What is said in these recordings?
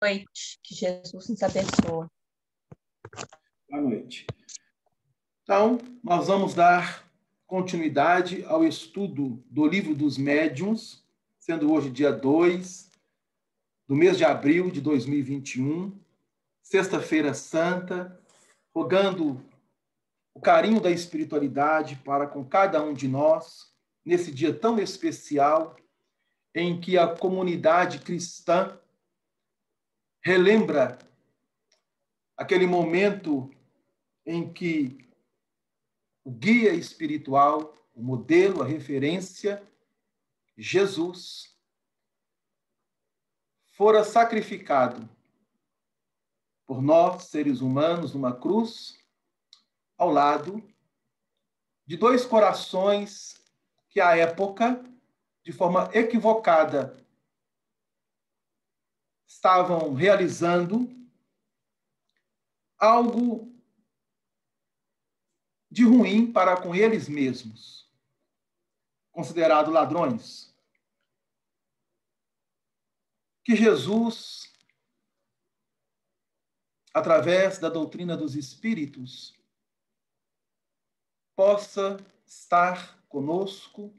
Noite, que Jesus nos abençoe. Boa noite. Então, nós vamos dar continuidade ao estudo do Livro dos Médiuns, sendo hoje dia 2 do mês de abril de 2021, Sexta-feira Santa, rogando o carinho da espiritualidade para com cada um de nós, nesse dia tão especial, em que a comunidade cristã relembra aquele momento em que o guia espiritual, o modelo, a referência, Jesus, fora sacrificado por nós, seres humanos, numa cruz, ao lado de dois corações que, à época, de forma equivocada, estavam realizando algo de ruim para com eles mesmos, considerados ladrões. Que Jesus, através da doutrina dos Espíritos, possa estar conosco,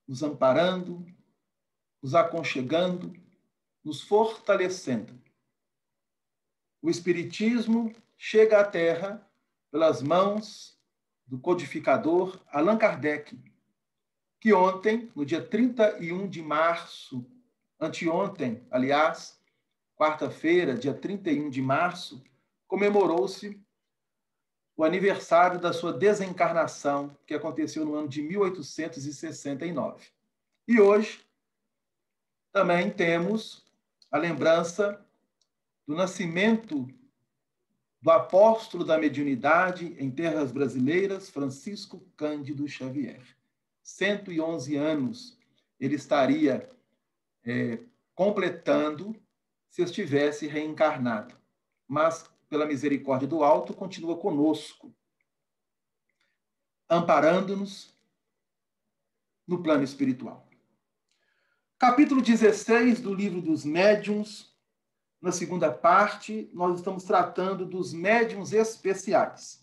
nos amparando, nos aconchegando, nos fortalecendo. O Espiritismo chega à Terra pelas mãos do codificador Allan Kardec, que ontem, no dia 31 de março, anteontem, aliás, quarta-feira, dia 31 de março, comemorou-se o aniversário da sua desencarnação, que aconteceu no ano de 1869. E hoje também temos a lembrança do nascimento do apóstolo da mediunidade em terras brasileiras, Francisco Cândido Xavier. 111 anos ele estaria completando se estivesse reencarnado. Mas, pela misericórdia do alto, continua conosco, amparando-nos no plano espiritual. Capítulo 16 do Livro dos Médiuns. Na segunda parte, nós estamos tratando dos médiuns especiais.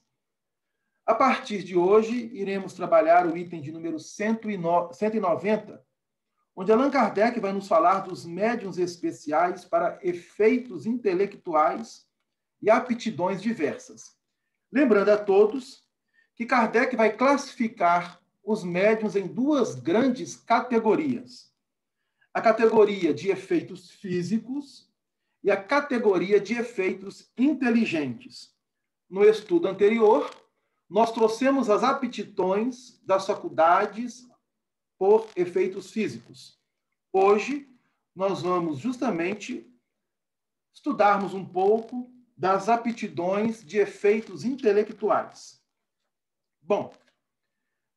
A partir de hoje, iremos trabalhar o item de número 190, onde Allan Kardec vai nos falar dos médiuns especiais para efeitos intelectuais e aptidões diversas. Lembrando a todos que Kardec vai classificar os médiuns em duas grandes categorias. A categoria de efeitos físicos e a categoria de efeitos inteligentes. No estudo anterior, nós trouxemos as aptidões das faculdades por efeitos físicos. Hoje, nós vamos justamente estudarmos um pouco das aptidões de efeitos intelectuais. Bom,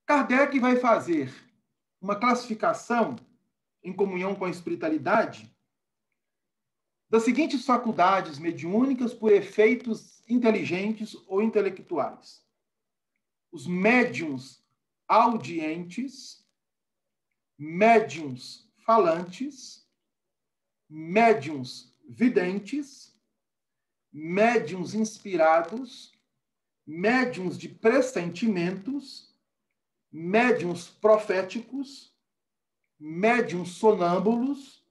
Kardec vai fazer uma classificação, em comunhão com a espiritualidade, das seguintes faculdades mediúnicas por efeitos inteligentes ou intelectuais. Os médiuns audientes, médiuns falantes, médiuns videntes, médiuns inspirados, médiuns de pressentimentos, médiuns proféticos, médiuns sonâmbulos,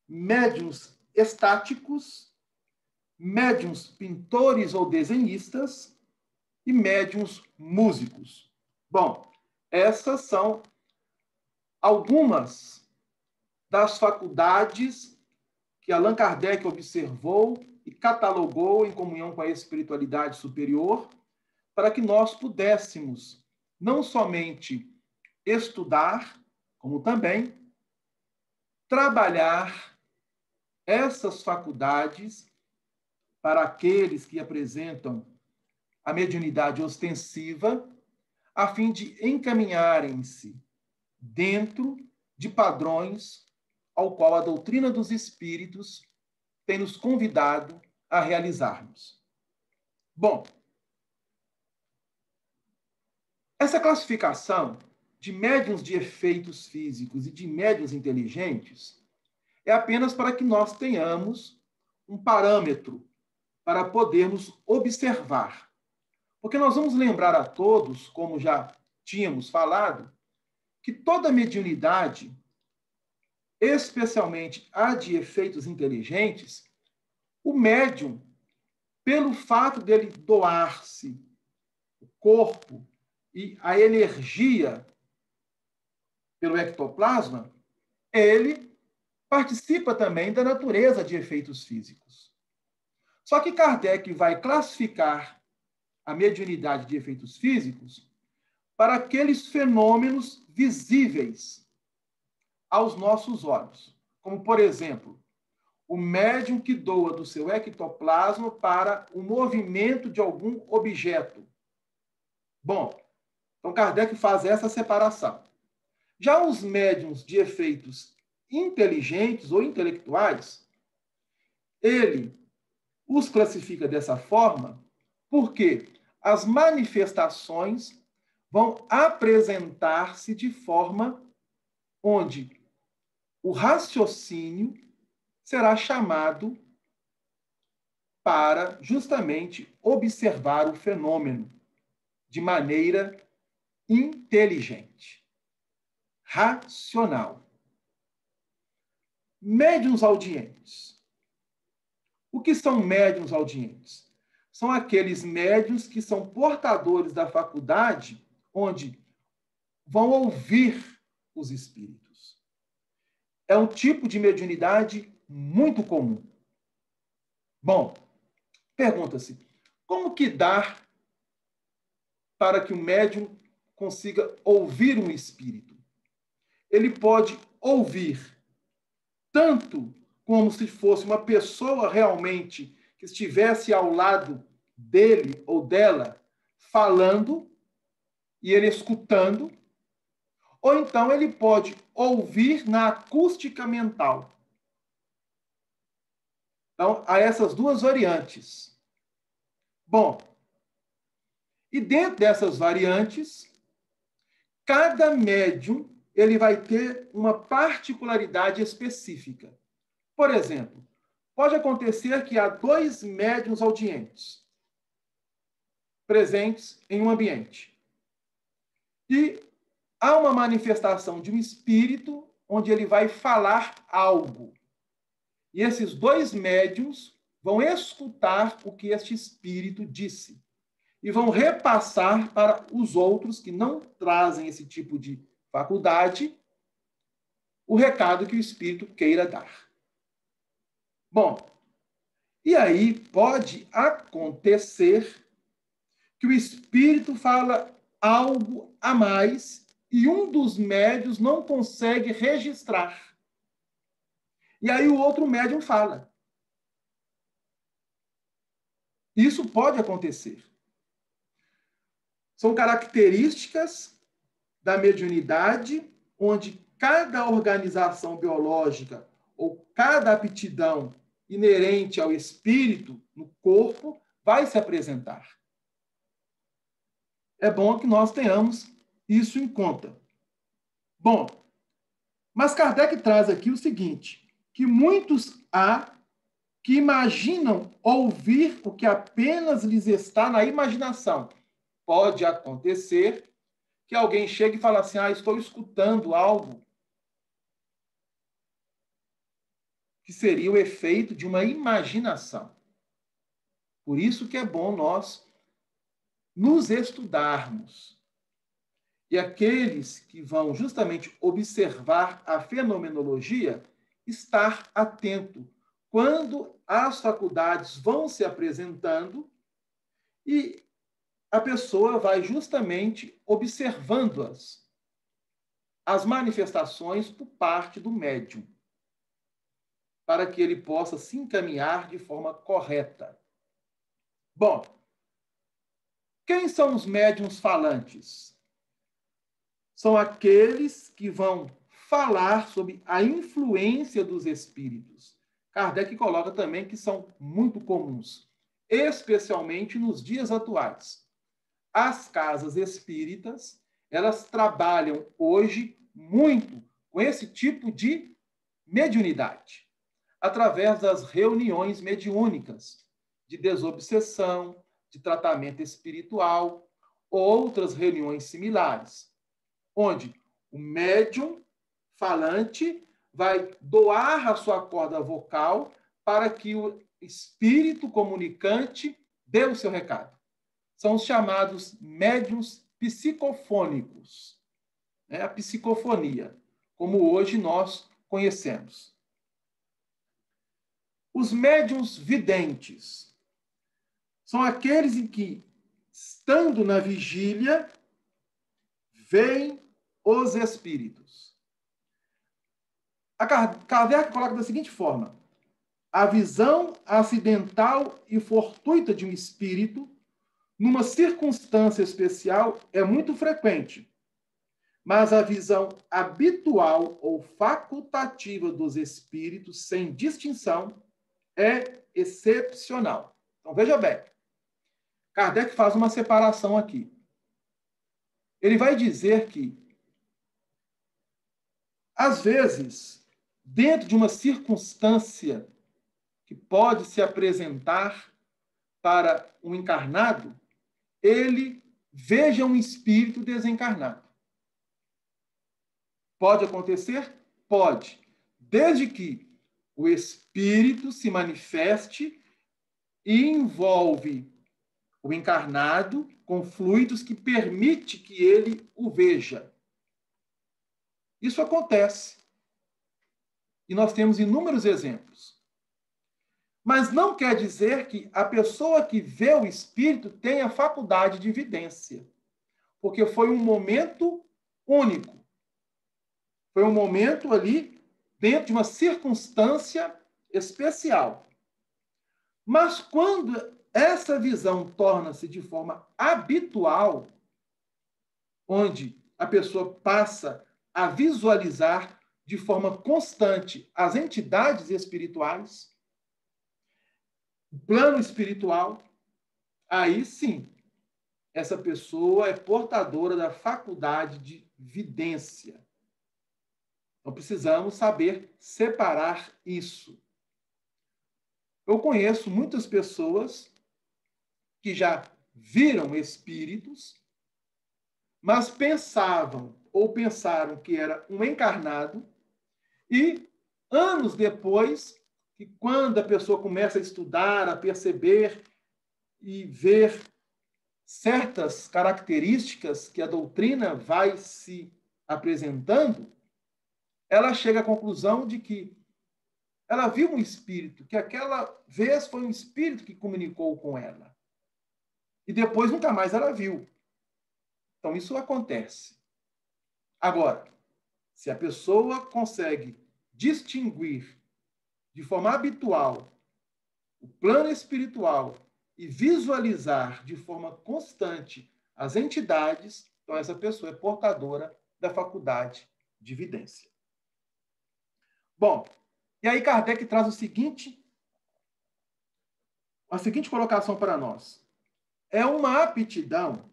médiuns estáticos, médiuns pintores ou desenhistas e médiuns músicos. Bom, essas são algumas das faculdades que Allan Kardec observou e catalogou em comunhão com a espiritualidade superior, para que nós pudéssemos não somente estudar, como também trabalhar essas faculdades para aqueles que apresentam a mediunidade ostensiva, a fim de encaminharem-se dentro de padrões ao qual a doutrina dos espíritos tem nos convidado a realizarmos. Bom, essa classificação de médiuns de efeitos físicos e de médiuns inteligentes, é apenas para que nós tenhamos um parâmetro para podermos observar. Porque nós vamos lembrar a todos, como já tínhamos falado, que toda mediunidade, especialmente a de efeitos inteligentes, o médium, pelo fato dele doar-se o corpo e a energia pelo ectoplasma, ele participa também da natureza de efeitos físicos. Só que Kardec vai classificar a mediunidade de efeitos físicos para aqueles fenômenos visíveis aos nossos olhos. Como, por exemplo, o médium que doa do seu ectoplasma para o movimento de algum objeto. Bom, então Kardec faz essa separação. Já os médiums de efeitos inteligentes ou intelectuais, ele os classifica dessa forma porque as manifestações vão apresentar-se de forma onde o raciocínio será chamado para justamente observar o fenômeno de maneira inteligente, racional. Médiuns audientes. O que são médiuns audientes? São aqueles médiuns que são portadores da faculdade onde vão ouvir os espíritos. É um tipo de mediunidade muito comum. Bom, pergunta-se, como que dá para que o médium consiga ouvir um espírito? Ele pode ouvir tanto como se fosse uma pessoa realmente que estivesse ao lado dele ou dela, falando, e ele escutando, ou então ele pode ouvir na acústica mental. Então, há essas duas variantes. Bom, e dentro dessas variantes, cada médium ele vai ter uma particularidade específica. Por exemplo, pode acontecer que há 2 médiuns audientes presentes em um ambiente. E há uma manifestação de um espírito onde ele vai falar algo. E esses 2 médiuns vão escutar o que este espírito disse e vão repassar para os outros que não trazem esse tipo de faculdade o recado que o espírito queira dar. Bom, e aí pode acontecer que o espírito fala algo a mais e um dos médiuns não consegue registrar. E aí o outro médium fala. Isso pode acontecer. São características da mediunidade onde cada organização biológica ou cada aptidão inerente ao espírito no corpo vai se apresentar. É bom que nós tenhamos isso em conta. Bom, mas Kardec traz aqui o seguinte, que muitos há que imaginam ouvir o que apenas lhes está na imaginação. Pode acontecer que alguém chegue e fale assim, estou escutando algo que seria o efeito de uma imaginação. Por isso que é bom nós nos estudarmos. E aqueles que vão justamente observar a fenomenologia, estar atento quando as faculdades vão se apresentando e a pessoa vai justamente observando-as, as manifestações por parte do médium, para que ele possa se encaminhar de forma correta. Bom, quem são os médiuns falantes? São aqueles que vão falar sobre a influência dos espíritos. Kardec coloca também que são muito comuns, especialmente nos dias atuais. As casas espíritas, elas trabalham hoje muito com esse tipo de mediunidade, através das reuniões mediúnicas, de desobsessão, de tratamento espiritual, outras reuniões similares, onde o médium falante vai doar a sua corda vocal para que o espírito comunicante dê o seu recado. São os chamados médiuns psicofônicos, né? A psicofonia, como hoje nós conhecemos. Os médiuns videntes são aqueles em que, estando na vigília, veem os espíritos. A Kardec coloca da seguinte forma: a visão acidental e fortuita de um espírito, numa circunstância especial, é muito frequente, mas a visão habitual ou facultativa dos espíritos, sem distinção, é excepcional. Então, veja bem, Kardec faz uma separação aqui. Ele vai dizer que, às vezes, dentro de uma circunstância que pode se apresentar para um encarnado, ele veja um espírito desencarnado. Pode acontecer? Pode. Desde que o espírito se manifeste e envolve o encarnado com fluidos que permite que ele o veja. Isso acontece. E nós temos inúmeros exemplos. Mas não quer dizer que a pessoa que vê o espírito tenha faculdade de vidência. Porque foi um momento único. Foi um momento ali dentro de uma circunstância especial. Mas quando essa visão torna-se de forma habitual, onde a pessoa passa a visualizar de forma constante as entidades espirituais, o plano espiritual, aí sim, essa pessoa é portadora da faculdade de vidência. Então, precisamos saber separar isso. Eu conheço muitas pessoas que já viram espíritos, mas pensavam ou pensaram que era um encarnado, e anos depois, que quando a pessoa começa a estudar, a perceber e ver certas características que a doutrina vai se apresentando, ela chega à conclusão de que ela viu um espírito, que aquela vez foi um espírito que comunicou com ela. E depois nunca mais ela viu. Então, isso acontece. Agora, se a pessoa consegue distinguir de forma habitual o plano espiritual e visualizar de forma constante as entidades, então essa pessoa é portadora da faculdade de vidência. Bom, e aí Kardec traz a seguinte colocação para nós. É uma aptidão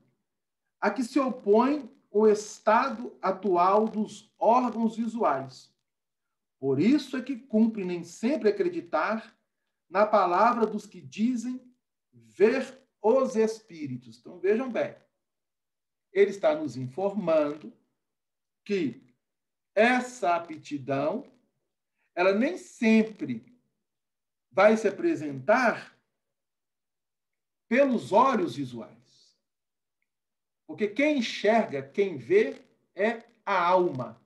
a que se opõe o estado atual dos órgãos visuais. Por isso é que cumpre nem sempre acreditar na palavra dos que dizem ver os espíritos. Então, vejam bem, ele está nos informando que essa aptidão, ela nem sempre vai se apresentar pelos olhos visuais. Porque quem enxerga, quem vê, é a alma.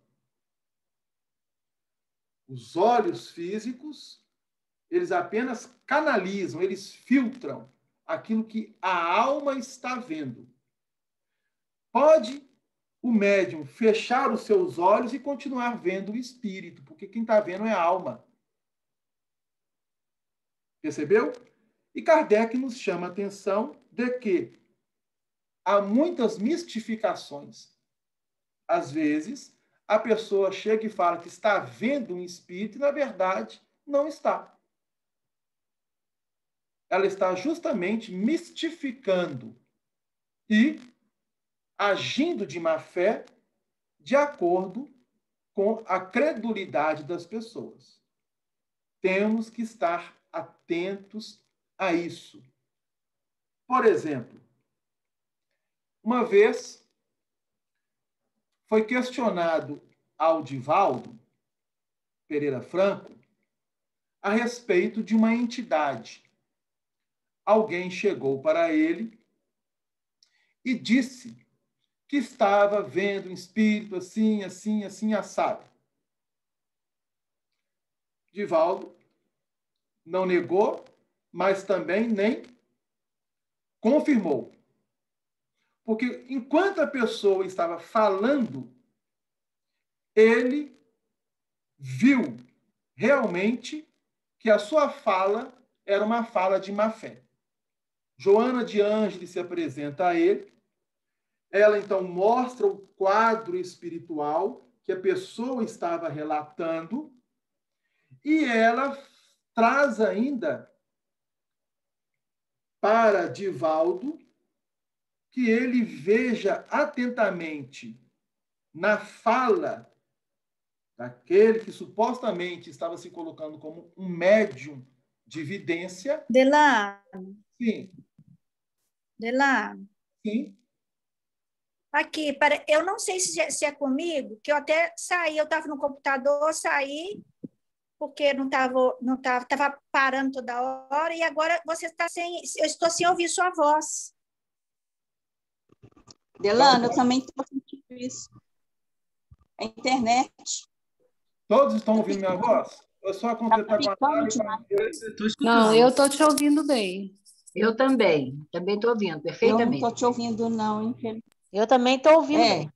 Os olhos físicos, eles apenas canalizam, eles filtram aquilo que a alma está vendo. Pode o médium fechar os seus olhos e continuar vendo o espírito, porque quem está vendo é a alma. Percebeu? E Kardec nos chama a atenção de que há muitas mistificações. Às vezes, a pessoa chega e fala que está vendo um espírito e, na verdade, não está. Ela está justamente mistificando e agindo de má fé de acordo com a credulidade das pessoas. Temos que estar atentos a isso. Por exemplo, uma vez foi questionado ao Divaldo Pereira Franco a respeito de uma entidade. Alguém chegou para ele e disse que estava vendo um espírito assim, assim, assim, assado. Divaldo não negou, mas também nem confirmou. Porque enquanto a pessoa estava falando, ele viu realmente que a sua fala era uma fala de má fé. Joana de Ângeles se apresenta a ele. Ela, então, mostra o quadro espiritual que a pessoa estava relatando e ela traz ainda para Divaldo que ele veja atentamente na fala daquele que supostamente estava se colocando como um médium de vidência. Delano. Sim. Delano. Sim. Aqui, eu não sei se é comigo, que eu até saí, eu estava no computador, saí, porque não estava parando toda hora, e agora você está sem, eu estou sem ouvir sua voz. Delano, eu também estou sentindo isso. A internet. Todos estão ouvindo minha voz? Eu só completar com a Natália. Não, eu estou te ouvindo bem. Eu também estou ouvindo Eu perfeitamente. não estou te ouvindo, não, infelizmente. Eu também estou ouvindo bem.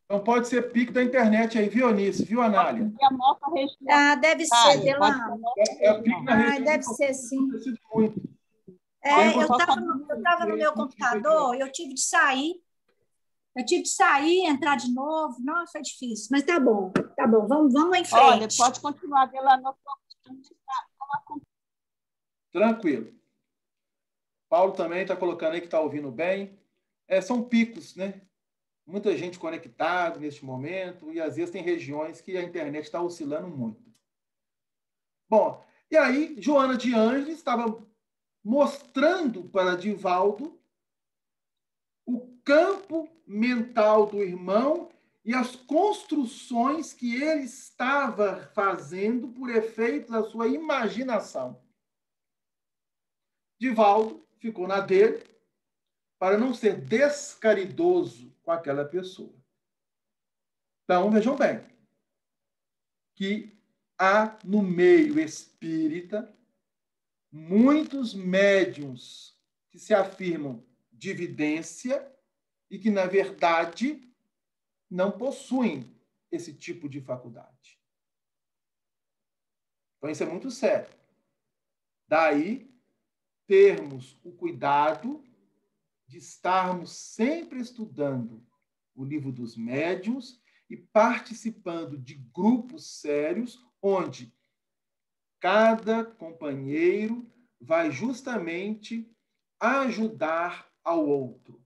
Então pode ser pique da internet aí, viu, Anice? Viu, Anália? E a nossa região. Ah, deve ser, Delano. É pique na região. Deve ser, sim. Muito. Eu estava no meu computador, eu tive de sair. Entrar de novo. Nossa, é difícil. Mas tá bom. Vamos em frente. Olha, pode continuar, Delano. Tranquilo. Paulo também está colocando aí que está ouvindo bem. São picos, né? Muita gente conectada neste momento e às vezes tem regiões que a internet está oscilando muito. Bom, e aí Joana de Ângeles estava mostrando para Divaldo o campo mental do irmão e as construções que ele estava fazendo por efeito da sua imaginação. Divaldo ficou na dele para não ser descaridoso com aquela pessoa. Então, vejam bem, que há no meio espírita muitos médiuns que se afirmam de vidência e que, na verdade, não possuem esse tipo de faculdade. Então, isso é muito sério. Daí, termos o cuidado de estarmos sempre estudando o livro dos médiuns e participando de grupos sérios, onde cada companheiro vai justamente ajudar ao outro.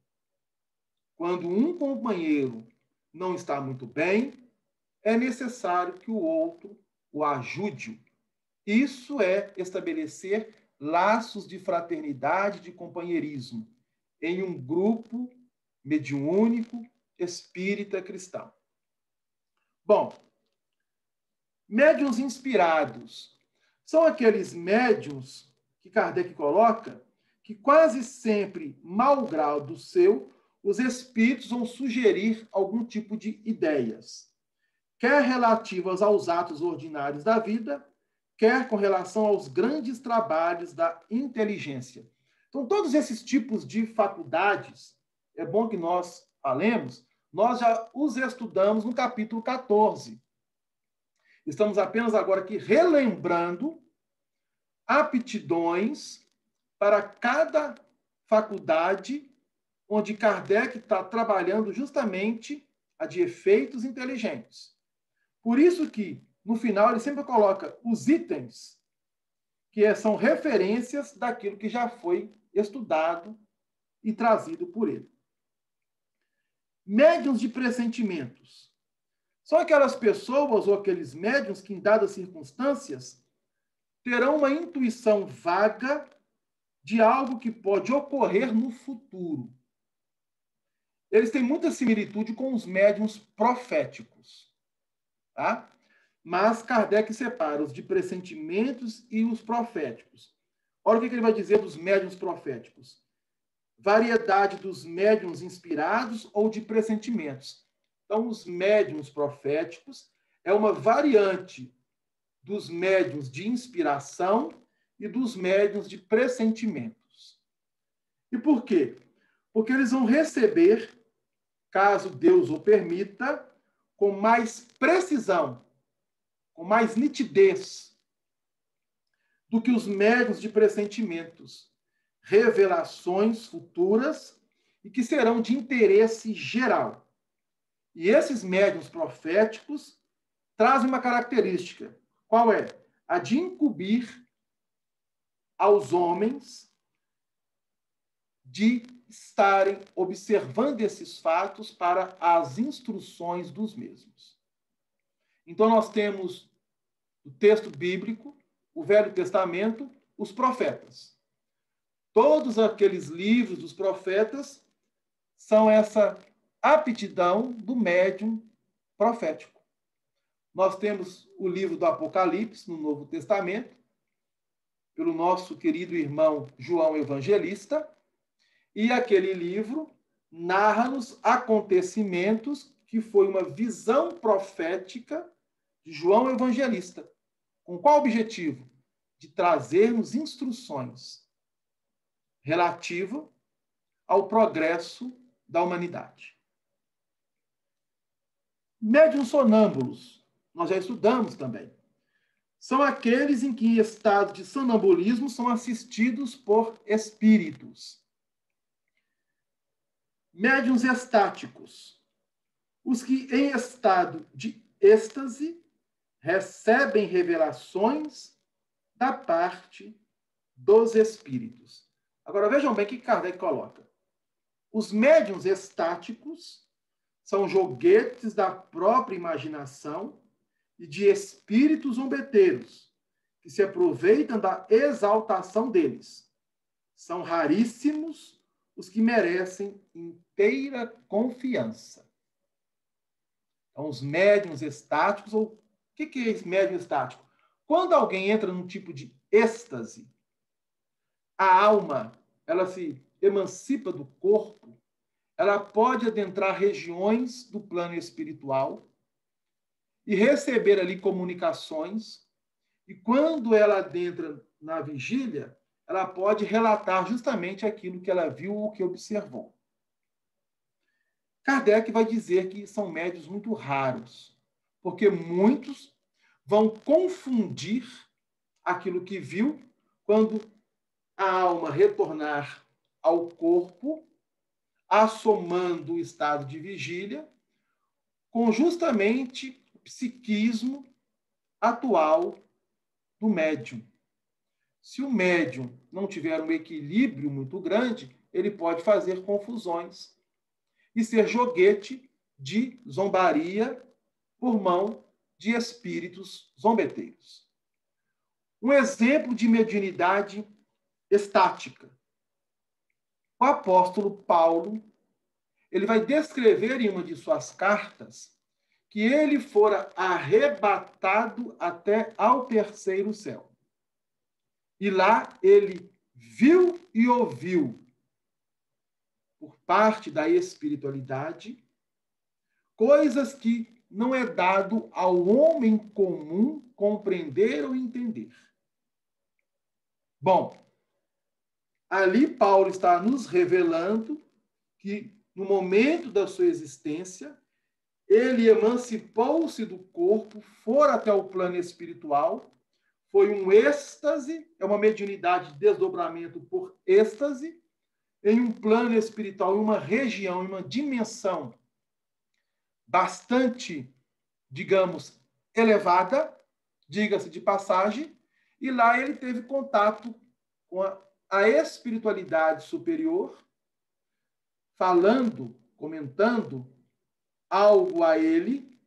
Quando um companheiro não está muito bem, é necessário que o outro o ajude. Isso é estabelecer laços de fraternidade, de companheirismo, em um grupo mediúnico espírita cristão. Bom, médiuns inspirados são aqueles médiuns que Kardec coloca que quase sempre, mau grau do seu, os espíritos vão sugerir algum tipo de ideias, quer relativas aos atos ordinários da vida, quer com relação aos grandes trabalhos da inteligência. Então, todos esses tipos de faculdades, é bom que nós falemos, nós já os estudamos no capítulo 14. Estamos apenas agora aqui relembrando aptidões para cada faculdade onde Kardec está trabalhando justamente a de efeitos inteligentes. Por isso que, no final, ele sempre coloca os itens que são referências daquilo que já foi estudado e trazido por ele. Médiuns de pressentimentos São aquelas pessoas ou aqueles médiuns que, em dadas circunstâncias, terão uma intuição vaga de algo que pode ocorrer no futuro. Eles têm muita similitude com os médiuns proféticos. Tá? Mas Kardec separa os de pressentimentos e os proféticos. Olha o que ele vai dizer dos médiuns proféticos. Variedade dos médiuns inspirados ou de pressentimentos. Então, os médiuns proféticos é uma variante dos médiuns de inspiração e dos médiuns de pressentimentos. E por quê? Porque eles vão receber, caso Deus o permita, com mais precisão, com mais nitidez do que os médiuns de pressentimentos, revelações futuras e que serão de interesse geral. E esses médiuns proféticos trazem uma característica. Qual é? A de incumbir aos homens de estarem observando esses fatos para as instruções dos mesmos. Então, nós temos o texto bíblico, o Velho Testamento, os profetas. Todos aqueles livros dos profetas são essa aptidão do médium profético. Nós temos o livro do Apocalipse, no Novo Testamento, pelo nosso querido irmão João Evangelista, e aquele livro narra-nos acontecimentos que foi uma visão profética de João Evangelista. Com qual objetivo? De trazermos instruções relativas ao progresso da humanidade. Médiuns sonâmbulos, nós já estudamos também. São aqueles em que, em estado de sonambulismo, são assistidos por espíritos. Médiuns estáticos, os que, em estado de êxtase, recebem revelações da parte dos espíritos. Agora, vejam bem o que Kardec coloca. Os médiuns estáticos são joguetes da própria imaginação e de espíritos zombeteiros, que se aproveitam da exaltação deles. São raríssimos os que merecem inteira confiança. Então, os médiuns estáticos, ou o que é esse médium estático? Quando alguém entra num tipo de êxtase, a alma, ela se emancipa do corpo, ela pode adentrar regiões do plano espiritual e receber ali comunicações, e quando ela adentra na vigília, ela pode relatar justamente aquilo que ela viu ou que observou. Kardec vai dizer que são médiuns muito raros, porque muitos vão confundir aquilo que viu quando a alma retornar ao corpo, assomando o estado de vigília, com justamente o psiquismo atual do médium. Se o médium não tiver um equilíbrio muito grande, ele pode fazer confusões e ser joguete de zombaria por mão de espíritos zombeteiros. Um exemplo de mediunidade estática. O apóstolo Paulo, ele vai descrever em uma de suas cartas que ele fora arrebatado até ao terceiro céu. E lá ele viu e ouviu, por parte da espiritualidade, coisas que não é dado ao homem comum compreender ou entender. Bom, ali Paulo está nos revelando que, no momento da sua existência, ele emancipou-se do corpo, foi até o plano espiritual, foi um êxtase, é uma mediunidade de desdobramento por êxtase, em um plano espiritual, em uma região, em uma dimensão bastante, digamos, elevada, diga-se de passagem, e lá ele teve contato com a espiritualidade superior, falando, comentando algo a ele,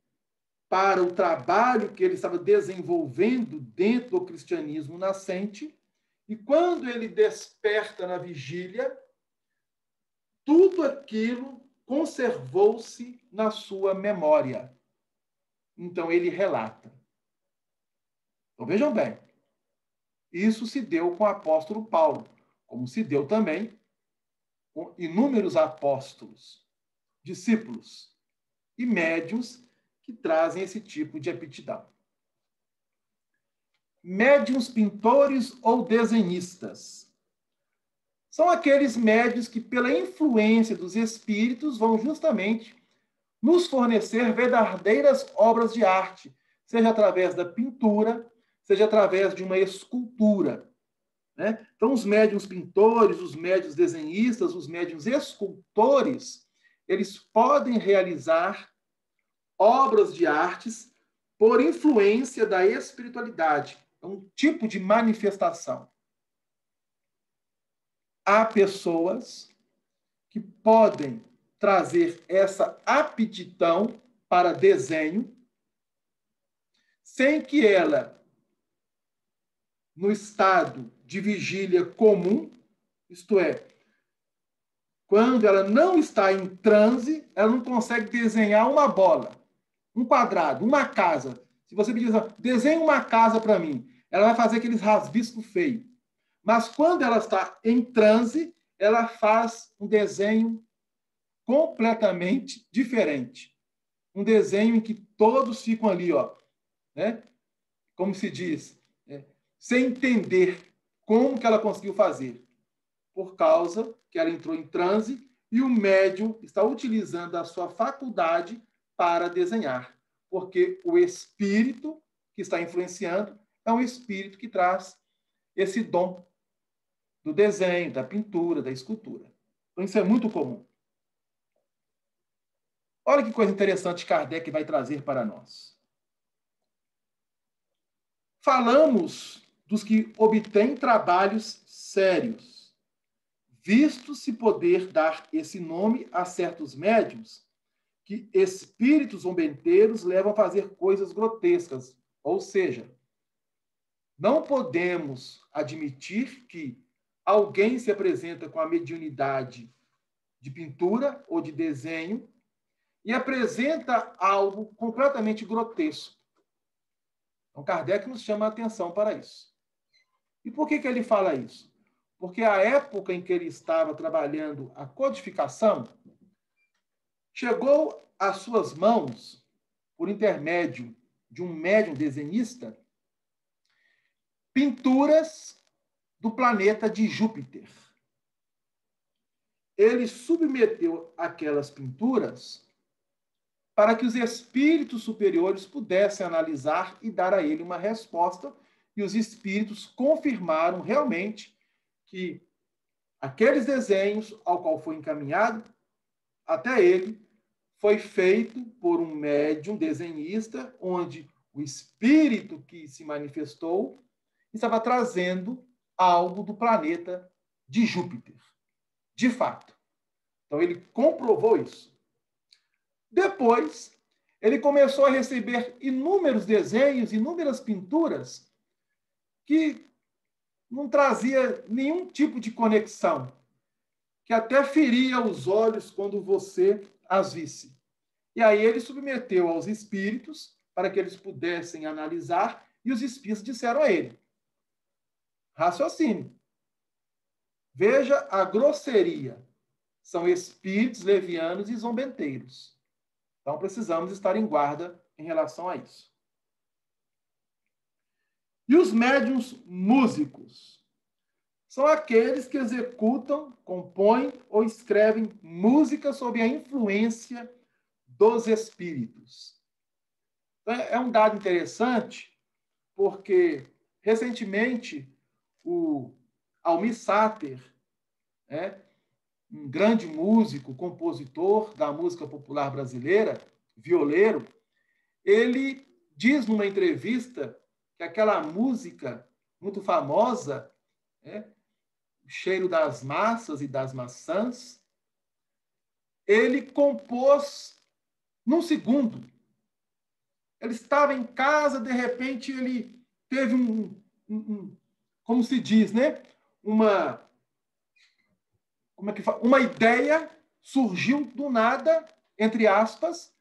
para o trabalho que ele estava desenvolvendo dentro do cristianismo nascente, e quando ele desperta na vigília, tudo aquilo conservou-se na sua memória. Então ele relata. Então vejam bem, isso se deu com o apóstolo Paulo, como se deu também com inúmeros apóstolos, discípulos e médiuns que trazem esse tipo de aptidão. Médiuns pintores ou desenhistas são aqueles médiuns que, pela influência dos espíritos, vão justamente nos fornecer verdadeiras obras de arte, seja através da pintura, seja através de uma escultura. Né? Então, os médiuns pintores, os médiuns desenhistas, os médiuns escultores, eles podem realizar obras de artes por influência da espiritualidade. É um tipo de manifestação. Há pessoas que podem trazer essa aptidão para desenho sem que ela, no estado de vigília comum, isto é, quando ela não está em transe, ela não consegue desenhar uma bola, um quadrado, uma casa. Se você pedir assim, desenhe uma casa para mim, ela vai fazer aqueles rasbiscos feios. Mas quando ela está em transe, ela faz um desenho completamente diferente. Um desenho em que todos ficam ali, ó, né? Como se diz, sem entender como que ela conseguiu fazer. Por causa que ela entrou em transe e o médium está utilizando a sua faculdade para desenhar. Porque o espírito que está influenciando é um espírito que traz esse dom do desenho, da pintura, da escultura. Então, isso é muito comum. Olha que coisa interessante Kardec vai trazer para nós. Falamos dos que obtêm trabalhos sérios, visto se poder dar esse nome a certos médiuns que espíritos zombeteiros levam a fazer coisas grotescas. Ou seja, não podemos admitir que alguém se apresenta com a mediunidade de pintura ou de desenho e apresenta algo completamente grotesco. Então, Kardec nos chama a atenção para isso. E por que ele fala isso? Porque a época em que ele estava trabalhando a codificação, chegou às suas mãos, por intermédio de um médium desenhista, pinturas do planeta de Júpiter. Ele submeteu aquelas pinturas para que os espíritos superiores pudessem analisar e dar a ele uma resposta, e os espíritos confirmaram realmente que aqueles desenhos ao qual foi encaminhado até ele foi feito por um médium desenhista, onde o espírito que se manifestou estava trazendo algo do planeta de Júpiter, de fato. Então, ele comprovou isso. Depois, ele começou a receber inúmeros desenhos, inúmeras pinturas que não trazia nenhum tipo de conexão, que até feria os olhos quando você as visse. E aí ele submeteu aos espíritos para que eles pudessem analisar, e os espíritos disseram a ele: raciocínio. Veja a grosseria. São espíritos levianos e zombeteiros. Então, precisamos estar em guarda em relação a isso. E os médiuns músicos são aqueles que executam, compõem ou escrevem música sob a influência dos espíritos. Então, é um dado interessante, porque, recentemente, o Almir Sater, um grande músico, compositor da música popular brasileira, violeiro, ele diz numa entrevista que aquela música muito famosa, O Cheiro das Massas e das Maçãs, ele compôs num segundo. Ele estava em casa, de repente ele teve como se diz, né? Uma ideia surgiu do nada, entre aspas.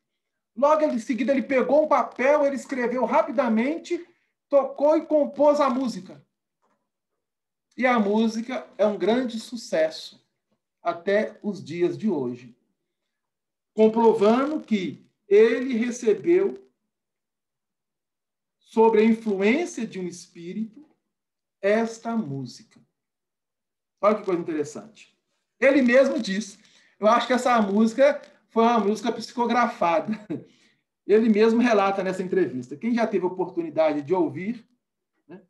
Logo em seguida ele pegou um papel, ele escreveu rapidamente, tocou e compôs a música. E a música é um grande sucesso até os dias de hoje, comprovando que ele recebeu, sobre a influência de um espírito, esta música. Olha que coisa interessante. Ele mesmo disse, eu acho que essa música foi uma música psicografada. Ele mesmo relata nessa entrevista. Quem já teve a oportunidade de ouvir, né?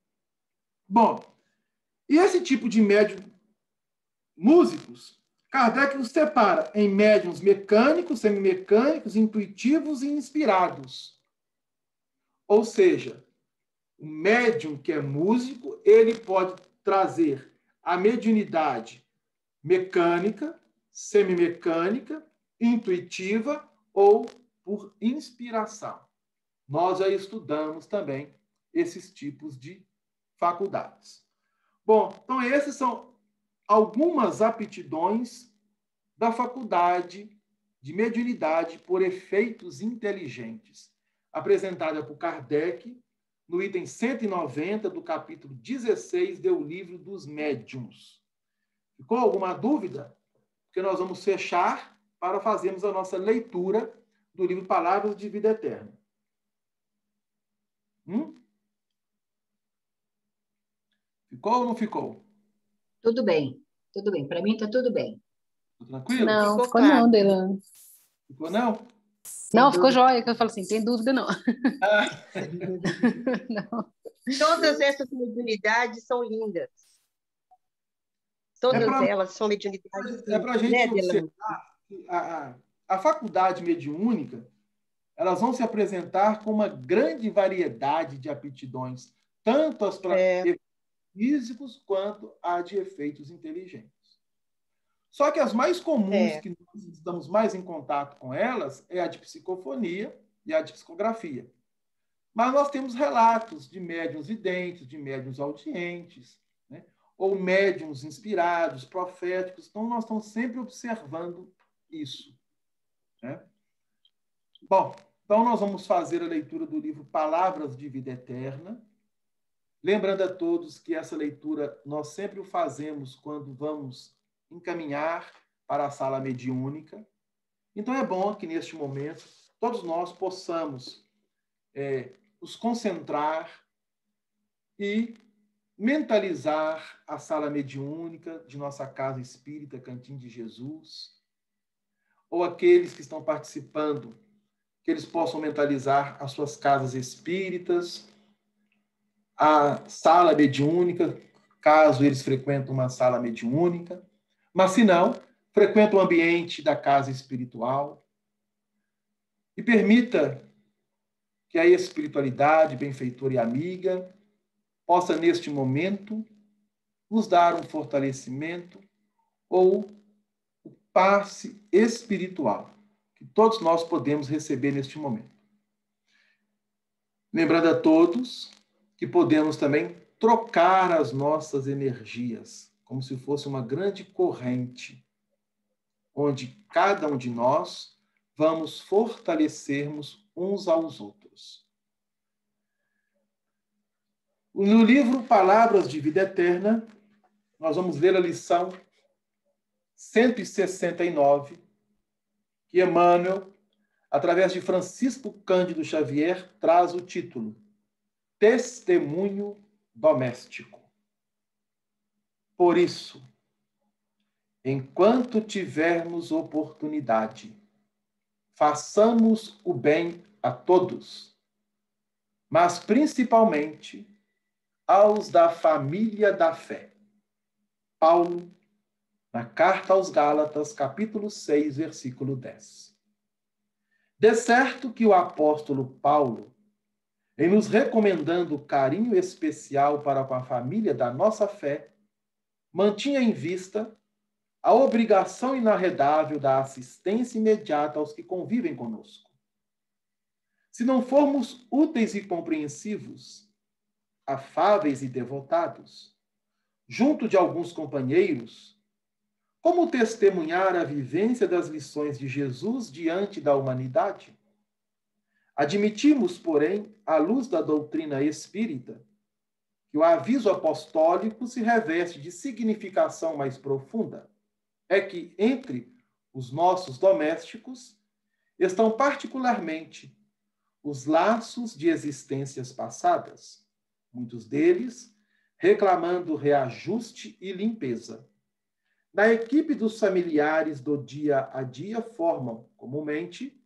Bom, e esse tipo de médium músicos, Kardec os separa em médiums mecânicos, semimecânicos, intuitivos e inspirados. Ou seja, o médium que é músico, ele pode trazer a mediunidade mecânica, semimecânica, intuitiva ou por inspiração. Nós já estudamos também esses tipos de faculdades. Bom, então esses são algumas aptidões da faculdade de mediunidade por efeitos inteligentes, apresentada por Kardec no item 190 do capítulo 16 do Livro dos Médiuns. Ficou alguma dúvida? Porque nós vamos fechar para fazermos a nossa leitura do livro Palavras de Vida Eterna. Ficou ou não ficou? Tudo bem. Para mim está tudo bem. Tranquilo? Não, ficou não, Delano. Ficou não? Não, ficou jóia, que eu falo assim, tem dúvida não. Não. Todas essas mediunidades são lindas. Todas elas são mediunidades. É para a gente observar a faculdade mediúnica, elas vão se apresentar com uma grande variedade de aptidões, tanto as para efeitos físicos quanto a de efeitos inteligentes. Só que as mais comuns, que nós estamos mais em contato com elas, é a de psicofonia e a de psicografia. Mas nós temos relatos de médiuns videntes, de médiuns audientes, né? Ou médiuns inspirados, proféticos. Então, nós estamos sempre observando isso, né? Bom, então nós vamos fazer a leitura do livro Palavras de Vida Eterna. Lembrando a todos que essa leitura nós sempre o fazemos quando vamos encaminhar para a sala mediúnica. Então é bom que neste momento todos nós possamos nos concentrar e mentalizar a sala mediúnica de nossa casa espírita Cantinho de Jesus, ou aqueles que estão participando, que eles possam mentalizar as suas casas espíritas, a sala mediúnica, caso eles frequentem uma sala mediúnica, mas se não, frequenta o ambiente da casa espiritual e permita que a espiritualidade benfeitora e amiga possa, neste momento, nos dar um fortalecimento ou o passe espiritual que todos nós podemos receber neste momento. Lembrando a todos que podemos também trocar as nossas energias, como se fosse uma grande corrente, onde cada um de nós vamos fortalecermos uns aos outros. No livro Palavras de Vida Eterna, nós vamos ler a lição 169, que Emmanuel, através de Francisco Cândido Xavier, traz o título Testemunho Doméstico. Por isso, enquanto tivermos oportunidade, façamos o bem a todos, mas principalmente aos da família da fé. Paulo, na Carta aos Gálatas, capítulo 6, versículo 10. De certo que o apóstolo Paulo, em nos recomendando carinho especial para com a família da nossa fé, mantinha em vista a obrigação inarredável da assistência imediata aos que convivem conosco. Se não formos úteis e compreensivos, afáveis e devotados, junto de alguns companheiros, como testemunhar a vivência das lições de Jesus diante da humanidade? Admitimos, porém, à luz da doutrina espírita, que o aviso apostólico se reveste de significação mais profunda. É que, entre os nossos domésticos, estão particularmente os laços de existências passadas, muitos deles reclamando reajuste e limpeza. Na equipe dos familiares do dia a dia formam, comumente,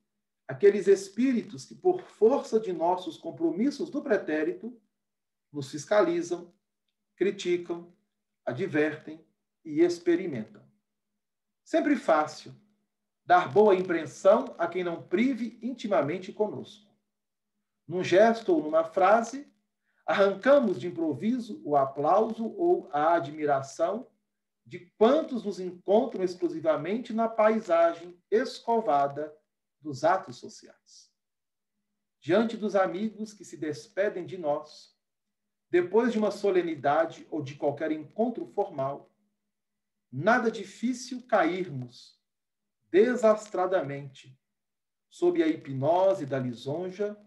aqueles espíritos que, por força de nossos compromissos do pretérito, nos fiscalizam, criticam, advertem e experimentam. Sempre fácil dar boa impressão a quem não prive intimamente conosco. Num gesto ou numa frase, arrancamos de improviso o aplauso ou a admiração de quantos nos encontram exclusivamente na paisagem escovada dos atos sociais. Diante dos amigos que se despedem de nós, depois de uma solenidade ou de qualquer encontro formal, nada difícil cairmos desastradamente sob a hipnose da lisonja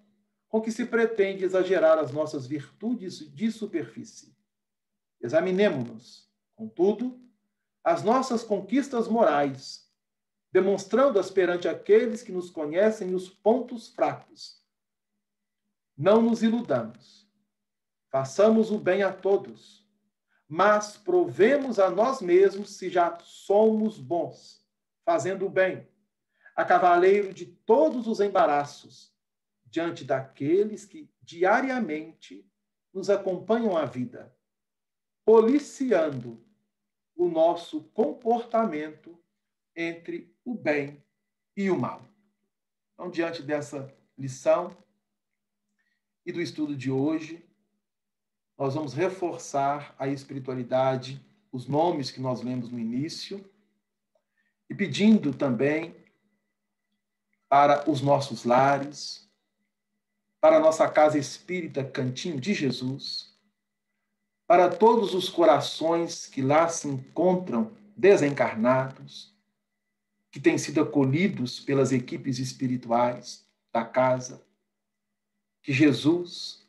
com que se pretende exagerar as nossas virtudes de superfície. Examinemo-nos, contudo, as nossas conquistas morais, demonstrando-as perante aqueles que nos conhecem os pontos fracos. Não nos iludamos. Façamos o bem a todos, mas provemos a nós mesmos se já somos bons, fazendo o bem, a cavaleiro de todos os embaraços, diante daqueles que diariamente nos acompanham a vida, policiando o nosso comportamento entre o bem e o mal. Então, diante dessa lição e do estudo de hoje, nós vamos reforçar a espiritualidade, os nomes que nós lemos no início, e pedindo também para os nossos lares, para a nossa casa espírita Cantinho de Jesus, para todos os corações que lá se encontram desencarnados, que têm sido acolhidos pelas equipes espirituais da casa, que Jesus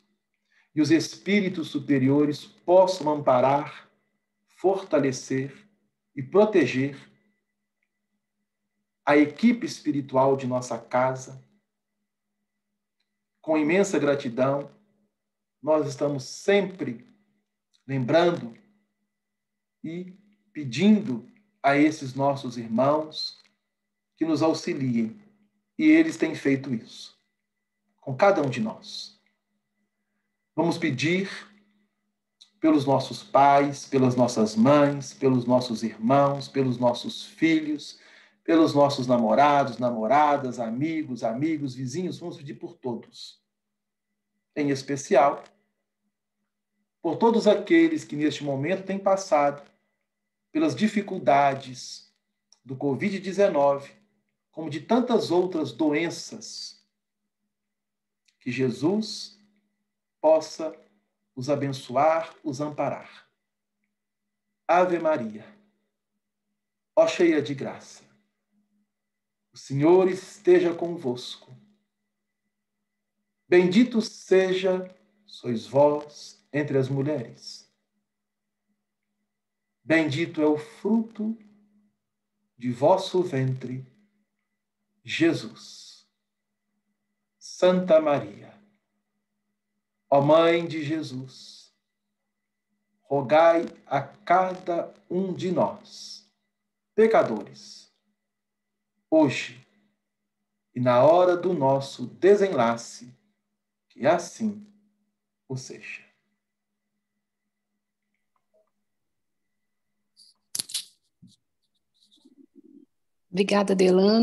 e os espíritos superiores possam amparar, fortalecer e proteger a equipe espiritual de nossa casa. Com imensa gratidão, nós estamos sempre lembrando e pedindo a esses nossos irmãos que nos auxiliem. E eles têm feito isso, com cada um de nós. Vamos pedir pelos nossos pais, pelas nossas mães, pelos nossos irmãos, pelos nossos filhos, pelos nossos namorados, namoradas, amigos, vizinhos. Vamos pedir por todos. Em especial, por todos aqueles que neste momento têm passado pelas dificuldades do Covid-19, como de tantas outras doenças, que Jesus possa os abençoar, os amparar. Ave Maria, ó cheia de graça, o Senhor esteja convosco. Bendito sois vós entre as mulheres. Bendito é o fruto de vosso ventre, Jesus. Santa Maria, ó Mãe de Jesus, rogai a cada um de nós, pecadores, hoje e na hora do nosso desenlace, que assim o seja. Obrigada, Delano.